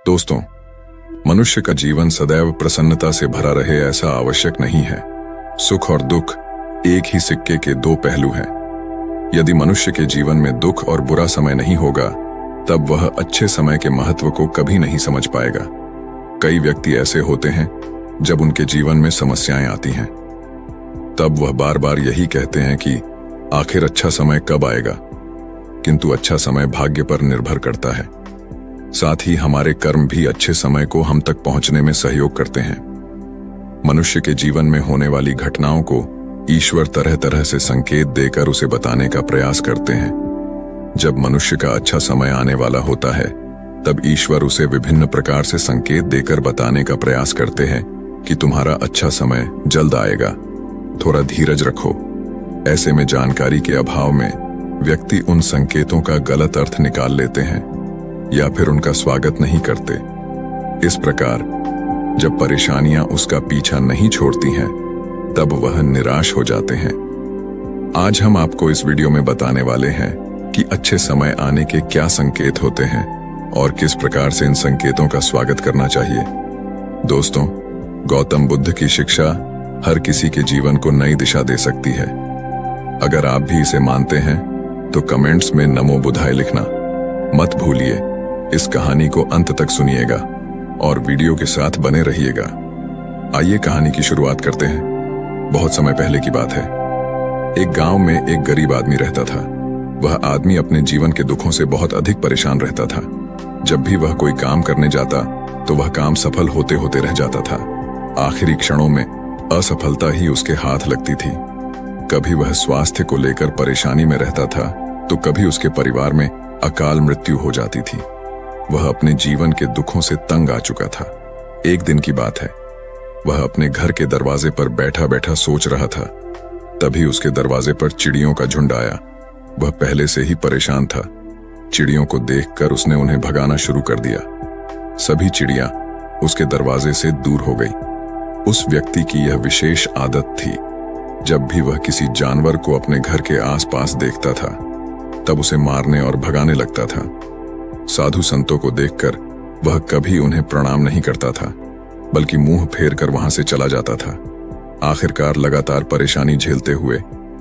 दोस्तों, मनुष्य का जीवन सदैव प्रसन्नता से भरा रहे ऐसा आवश्यक नहीं है। सुख और दुख एक ही सिक्के के दो पहलू हैं। यदि मनुष्य के जीवन में दुख और बुरा समय नहीं होगा, तब वह अच्छे समय के महत्व को कभी नहीं समझ पाएगा। कई व्यक्ति ऐसे होते हैं जब उनके जीवन में समस्याएं आती हैं, तब वह बार बार यही कहते हैं कि आखिर अच्छा समय कब आएगा। किंतु अच्छा समय भाग्य पर निर्भर करता है। साथ ही हमारे कर्म भी अच्छे समय को हम तक पहुंचने में सहयोग करते हैं। मनुष्य के जीवन में होने वाली घटनाओं को ईश्वर तरह तरह से संकेत देकर उसे बताने का प्रयास करते हैं। जब मनुष्य का अच्छा समय आने वाला होता है, तब ईश्वर उसे विभिन्न प्रकार से संकेत देकर बताने का प्रयास करते हैं कि तुम्हारा अच्छा समय जल्द आएगा, थोड़ा धीरज रखो। ऐसे में जानकारी के अभाव में व्यक्ति उन संकेतों का गलत अर्थ निकाल लेते हैं या फिर उनका स्वागत नहीं करते। इस प्रकार जब परेशानियां उसका पीछा नहीं छोड़ती हैं, तब वह निराश हो जाते हैं। आज हम आपको इस वीडियो में बताने वाले हैं कि अच्छे समय आने के क्या संकेत होते हैं और किस प्रकार से इन संकेतों का स्वागत करना चाहिए। दोस्तों, गौतम बुद्ध की शिक्षा हर किसी के जीवन को नई दिशा दे सकती है। अगर आप भी इसे मानते हैं तो कमेंट्स में नमो बुद्धाय लिखना मत भूलिए। इस कहानी को अंत तक सुनिएगा और वीडियो के साथ बने रहिएगा। आइए कहानी की शुरुआत करते हैं। बहुत समय पहले की बात है। एक गांव में एक गरीब आदमी रहता था। वह आदमी अपने जीवन के दुखों से बहुत अधिक परेशान रहता था। जब भी वह कोई काम करने जाता तो वह काम सफल होते होते रह जाता था। आखिरी क्षणों में असफलता ही उसके हाथ लगती थी। कभी वह स्वास्थ्य को लेकर परेशानी में रहता था तो कभी उसके परिवार में अकाल मृत्यु हो जाती थी। वह अपने जीवन के दुखों से तंग आ चुका था। एक दिन की बात है, वह अपने घर के दरवाजे पर बैठा बैठा सोच रहा था। तभी उसके दरवाजे पर चिड़ियों का झुंड आया। वह पहले से ही परेशान था। चिड़ियों को देखकर उसने उन्हें भगाना शुरू कर दिया। सभी चिड़ियां उसके दरवाजे से दूर हो गई। उस व्यक्ति की यह विशेष आदत थी, जब भी वह किसी जानवर को अपने घर के आसपास देखता था, तब उसे मारने और भगाने लगता था। साधु संतों को देखकर वह कभी उन्हें प्रणाम नहीं करता था, बल्कि मुंह फेर कर वहां से चला जाता था। आखिरकार लगातार परेशानी झेलते हुए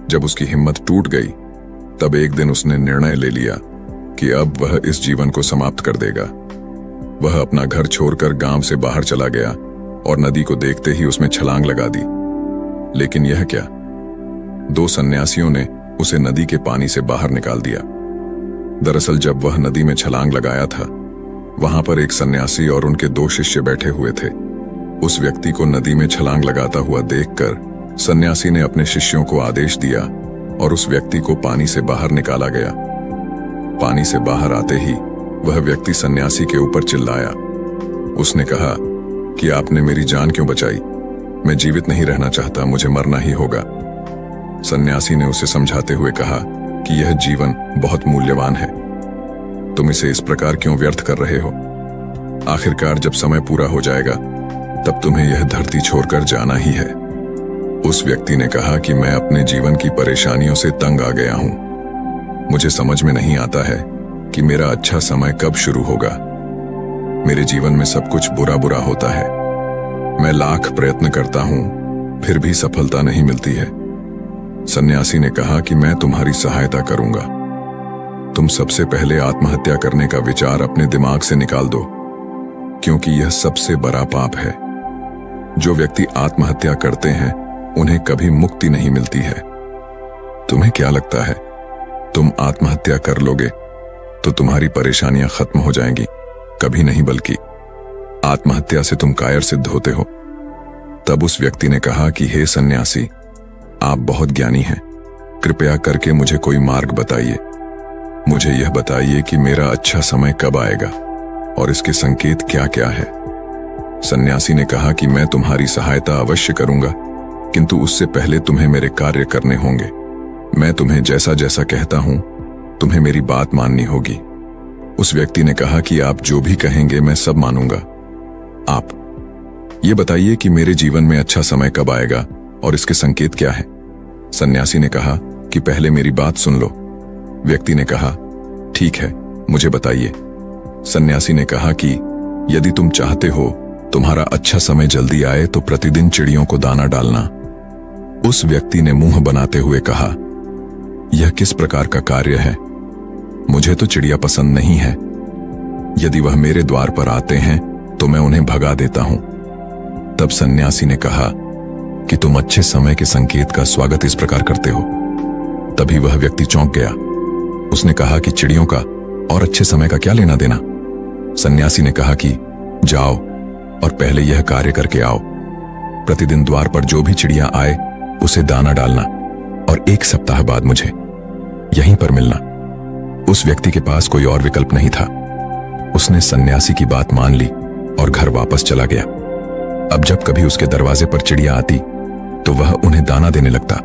जब उसकी हिम्मत टूट गई, तब एक दिन उसने निर्णय ले लिया कि अब वह इस जीवन को समाप्त कर देगा। वह अपना घर छोड़कर गांव से बाहर चला गया और नदी को देखते ही उसमें छलांग लगा दी। लेकिन यह क्या, दो सन्यासियों ने उसे नदी के पानी से बाहर निकाल दिया। दरअसल जब वह नदी में छलांग लगाया था, वहां पर एक सन्यासी और उनके दो शिष्य बैठे हुए थे। उस व्यक्ति को नदी में छलांग लगाता हुआ देखकर सन्यासी ने अपने शिष्यों को आदेश दिया और उस व्यक्ति को पानी से बाहर निकाला गया। पानी से बाहर आते ही वह व्यक्ति सन्यासी के ऊपर चिल्लाया। उसने कहा कि आपने मेरी जान क्यों बचाई? मैं जीवित नहीं रहना चाहता, मुझे मरना ही होगा। सन्यासी ने उसे समझाते हुए कहा कि यह जीवन बहुत मूल्यवान है, तुम इसे इस प्रकार क्यों व्यर्थ कर रहे हो? आखिरकार जब समय पूरा हो जाएगा, तब तुम्हें यह धरती छोड़कर जाना ही है। उस व्यक्ति ने कहा कि मैं अपने जीवन की परेशानियों से तंग आ गया हूं। मुझे समझ में नहीं आता है कि मेरा अच्छा समय कब शुरू होगा। मेरे जीवन में सब कुछ बुरा बुरा होता है। मैं लाख प्रयत्न करता हूं, फिर भी सफलता नहीं मिलती है। सन्यासी ने कहा कि मैं तुम्हारी सहायता करूंगा। तुम सबसे पहले आत्महत्या करने का विचार अपने दिमाग से निकाल दो, क्योंकि यह सबसे बड़ा पाप है। जो व्यक्ति आत्महत्या करते हैं, उन्हें कभी मुक्ति नहीं मिलती है। तुम्हें क्या लगता है, तुम आत्महत्या कर लोगे तो तुम्हारी परेशानियां खत्म हो जाएंगी? कभी नहीं, बल्कि आत्महत्या से तुम कायर सिद्ध होते हो। तब उस व्यक्ति ने कहा कि हे सन्यासी, आप बहुत ज्ञानी हैं, कृपया करके मुझे कोई मार्ग बताइए। मुझे यह बताइए कि मेरा अच्छा समय कब आएगा और इसके संकेत क्या क्या है। सन्यासी ने कहा कि मैं तुम्हारी सहायता अवश्य करूंगा, किंतु उससे पहले तुम्हें मेरे कार्य करने होंगे। मैं तुम्हें जैसा जैसा कहता हूं, तुम्हें मेरी बात माननी होगी। उस व्यक्ति ने कहा कि आप जो भी कहेंगे मैं सब मानूंगा। आप ये बताइए कि मेरे जीवन में अच्छा समय कब आएगा और इसके संकेत क्या है। सन्यासी ने कहा कि पहले मेरी बात सुन लो। व्यक्ति ने कहा, ठीक है, मुझे बताइए। सन्यासी ने कहा कि यदि तुम चाहते हो तुम्हारा अच्छा समय जल्दी आए तो प्रतिदिन चिड़ियों को दाना डालना। उस व्यक्ति ने मुंह बनाते हुए कहा, यह किस प्रकार का कार्य है? मुझे तो चिड़िया पसंद नहीं है। यदि वह मेरे द्वार पर आते हैं तो मैं उन्हें भगा देता हूं। तब सन्यासी ने कहा कि तुम अच्छे समय के संकेत का स्वागत इस प्रकार करते हो। तभी वह व्यक्ति चौंक गया। उसने कहा कि चिड़ियों का और अच्छे समय का क्या लेना देना? सन्यासी ने कहा कि जाओ और पहले यह कार्य करके आओ। प्रतिदिन द्वार पर जो भी चिड़िया आए उसे दाना डालना और 1 सप्ताह बाद मुझे यहीं पर मिलना। उस व्यक्ति के पास कोई और विकल्प नहीं था। उसने सन्यासी की बात मान ली और घर वापस चला गया। अब जब कभी उसके दरवाजे पर चिड़िया आती तो वह उन्हें दाना देने लगता।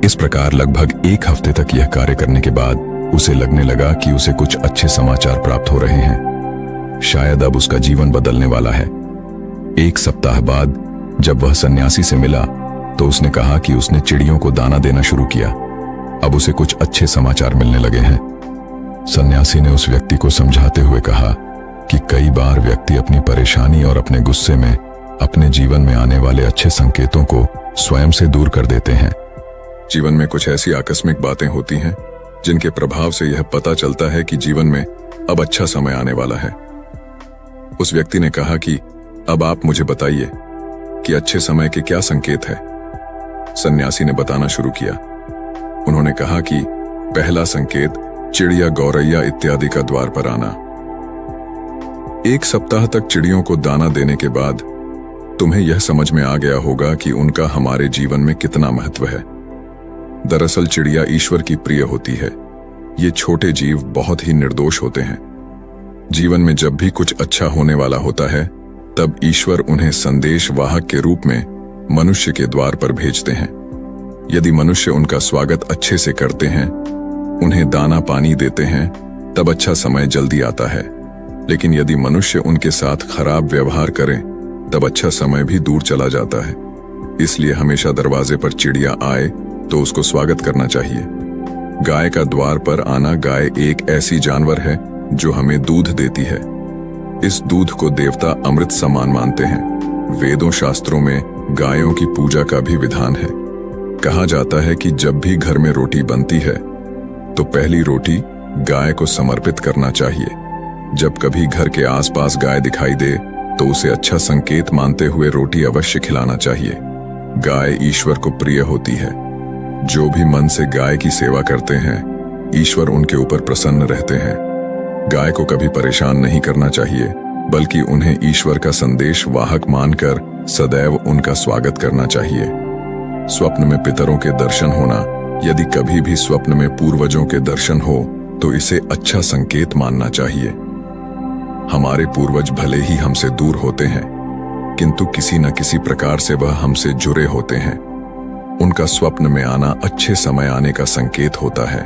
इस प्रकार लगभग 1 हफ्ते तक यह कार्य करने के बाद उसे लगने लगा कि उसे कुछ अच्छे समाचार प्राप्त हो रहे हैं। शायद अब उसका जीवन बदलने वाला है। 1 सप्ताह बाद जब वह सन्यासी से मिला तो उसने कहा कि उसने चिड़ियों को दाना देना शुरू किया। अब उसे कुछ अच्छे समाचार मिलने लगे हैं। सन्यासी ने उस व्यक्ति को समझाते हुए कहा कि कई बार व्यक्ति अपनी परेशानी और अपने गुस्से में अपने जीवन में आने वाले अच्छे संकेतों को स्वयं से दूर कर देते हैं। जीवन में कुछ ऐसी आकस्मिक बातें होती हैं जिनके प्रभाव से यह पता चलता है कि जीवन में अब अच्छा समय आने वाला है। उस व्यक्ति ने कहा कि अब आप मुझे बताइए कि अच्छे समय के क्या संकेत है। सन्यासी ने बताना शुरू किया। उन्होंने कहा कि पहला संकेत चिड़िया, गौरैया इत्यादि का द्वार पर आना। 1 सप्ताह तक चिड़ियों को दाना देने के बाद तुम्हें यह समझ में आ गया होगा कि उनका हमारे जीवन में कितना महत्व है। दरअसल चिड़िया ईश्वर की प्रिय होती है। ये छोटे जीव बहुत ही निर्दोष होते हैं। जीवन में जब भी कुछ अच्छा होने वाला होता है तब ईश्वर उन्हें संदेश वाहक के रूप में मनुष्य के द्वार पर भेजते हैं। यदि मनुष्य उनका स्वागत अच्छे से करते हैं, उन्हें दाना पानी देते हैं, तब अच्छा समय जल्दी आता है। लेकिन यदि मनुष्य उनके साथ खराब व्यवहार करें तब अच्छा समय भी दूर चला जाता है। इसलिए हमेशा दरवाजे पर चिड़िया आए तो उसको स्वागत करना चाहिए। गाय का द्वार पर आना। गाय एक ऐसी जानवर है जो हमें दूध देती है। इस दूध को देवता अमृत समान मानते हैं। वेदों शास्त्रों में गायों की पूजा का भी विधान है। कहा जाता है कि जब भी घर में रोटी बनती है तो पहली रोटी गाय को समर्पित करना चाहिए। जब कभी घर के आसपास गाय दिखाई दे तो उसे अच्छा संकेत मानते हुए रोटी अवश्य खिलाना चाहिए। गाय ईश्वर को प्रिय होती है। जो भी मन से गाय की सेवा करते हैं, ईश्वर उनके ऊपर प्रसन्न रहते हैं। गाय को कभी परेशान नहीं करना चाहिए, बल्कि उन्हें ईश्वर का संदेश वाहक मानकर सदैव उनका स्वागत करना चाहिए। स्वप्न में पितरों के दर्शन होना। यदि कभी भी स्वप्न में पूर्वजों के दर्शन हो तो इसे अच्छा संकेत मानना चाहिए। हमारे पूर्वज भले ही हमसे दूर होते हैं, किंतु किसी न किसी प्रकार से वह हमसे जुड़े होते हैं। उनका स्वप्न में आना अच्छे समय आने का संकेत होता है।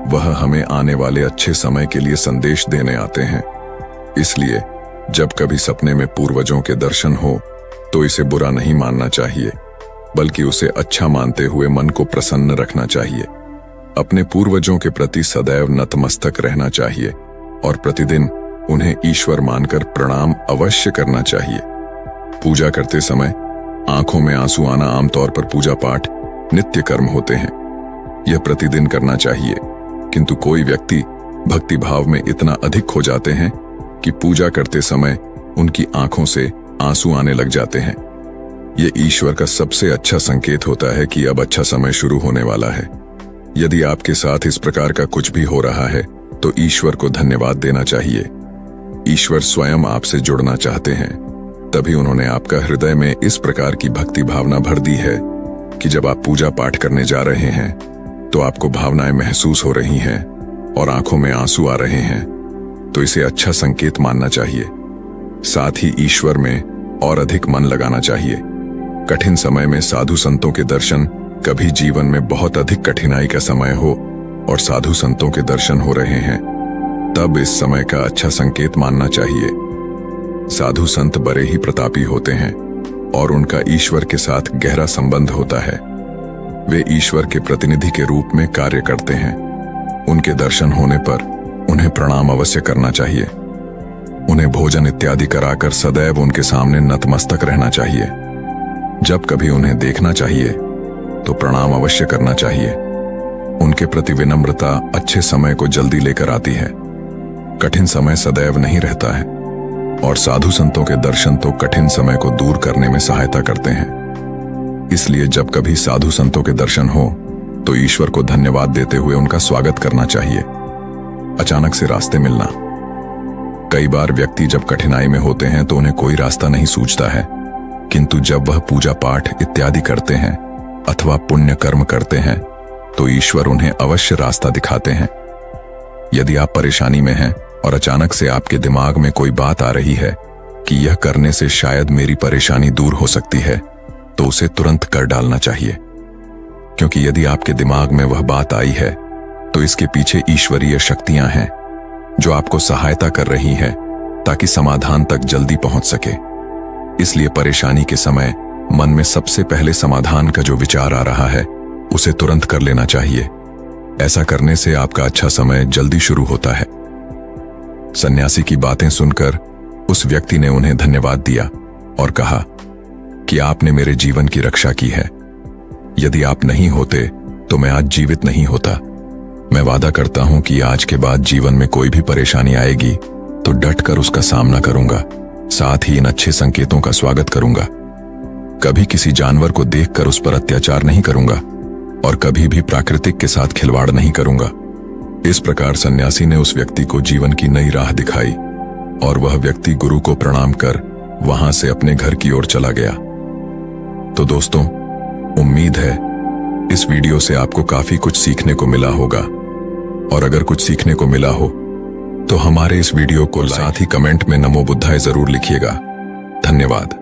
वह हमें आने वाले अच्छे समय के लिए संदेश देने आते हैं। इसलिए जब कभी सपने में पूर्वजों के दर्शन हो तो इसे बुरा नहीं मानना चाहिए, बल्कि उसे अच्छा मानते हुए मन को प्रसन्न रखना चाहिए। अपने पूर्वजों के प्रति सदैव नतमस्तक रहना चाहिए और प्रतिदिन उन्हें ईश्वर मानकर प्रणाम अवश्य करना चाहिए। पूजा करते समय आंखों में आंसू आना आमतौर पर पूजा पाठ नित्य कर्म होते हैं। यह प्रतिदिन करना चाहिए, किंतु कोई व्यक्ति भक्ति भाव में इतना अधिक खो जाते हैं कि पूजा करते समय उनकी आंखों से आंसू आने लग जाते हैं। यह ईश्वर का सबसे अच्छा संकेत होता है कि अब अच्छा समय शुरू होने वाला है। यदि आपके साथ इस प्रकार का कुछ भी हो रहा है तो ईश्वर को धन्यवाद देना चाहिए। ईश्वर स्वयं आपसे जुड़ना चाहते हैं, तभी उन्होंने आपका हृदय में इस प्रकार की भक्ति भावना भर दी है कि जब आप पूजा पाठ करने जा रहे हैं तो आपको भावनाएं महसूस हो रही हैं और आंखों में आंसू आ रहे हैं, तो इसे अच्छा संकेत मानना चाहिए। साथ ही ईश्वर में और अधिक मन लगाना चाहिए। कठिन समय में साधु संतों के दर्शन, कभी जीवन में बहुत अधिक कठिनाई का समय हो और साधु संतों के दर्शन हो रहे हैं, तब इस समय का अच्छा संकेत मानना चाहिए। साधु संत बड़े ही प्रतापी होते हैं और उनका ईश्वर के साथ गहरा संबंध होता है। वे ईश्वर के प्रतिनिधि के रूप में कार्य करते हैं। उनके दर्शन होने पर उन्हें प्रणाम अवश्य करना चाहिए। उन्हें भोजन इत्यादि कराकर सदैव उनके सामने नतमस्तक रहना चाहिए। जब कभी उन्हें देखना चाहिए तो प्रणाम अवश्य करना चाहिए। उनके प्रति विनम्रता अच्छे समय को जल्दी लेकर आती है। कठिन समय सदैव नहीं रहता है और साधु संतों के दर्शन तो कठिन समय को दूर करने में सहायता करते हैं। इसलिए जब कभी साधु संतों के दर्शन हो तो ईश्वर को धन्यवाद देते हुए उनका स्वागत करना चाहिए। अचानक से रास्ते मिलना। कई बार व्यक्ति जब कठिनाई में होते हैं तो उन्हें कोई रास्ता नहीं सूझता है, किंतु जब वह पूजा पाठ इत्यादि करते हैं अथवा पुण्य कर्म करते हैं तो ईश्वर उन्हें अवश्य रास्ता दिखाते हैं। यदि आप परेशानी में हैं और अचानक से आपके दिमाग में कोई बात आ रही है कि यह करने से शायद मेरी परेशानी दूर हो सकती है, तो उसे तुरंत कर डालना चाहिए, क्योंकि यदि आपके दिमाग में वह बात आई है तो इसके पीछे ईश्वरीय शक्तियां हैं जो आपको सहायता कर रही हैं ताकि समाधान तक जल्दी पहुंच सके। इसलिए परेशानी के समय मन में सबसे पहले समाधान का जो विचार आ रहा है उसे तुरंत कर लेना चाहिए। ऐसा करने से आपका अच्छा समय जल्दी शुरू होता है। सन्यासी की बातें सुनकर उस व्यक्ति ने उन्हें धन्यवाद दिया और कहा कि आपने मेरे जीवन की रक्षा की है। यदि आप नहीं होते तो मैं आज जीवित नहीं होता। मैं वादा करता हूं कि आज के बाद जीवन में कोई भी परेशानी आएगी तो डटकर उसका सामना करूंगा, साथ ही इन अच्छे संकेतों का स्वागत करूंगा। कभी किसी जानवर को देखकर उस पर अत्याचार नहीं करूंगा और कभी भी प्राकृतिक के साथ खिलवाड़ नहीं करूंगा। इस प्रकार सन्यासी ने उस व्यक्ति को जीवन की नई राह दिखाई और वह व्यक्ति गुरु को प्रणाम कर वहां से अपने घर की ओर चला गया। तो दोस्तों, उम्मीद है इस वीडियो से आपको काफी कुछ सीखने को मिला होगा, और अगर कुछ सीखने को मिला हो तो हमारे इस वीडियो को साथ ही कमेंट में नमो बुद्धाय जरूर लिखिएगा। धन्यवाद।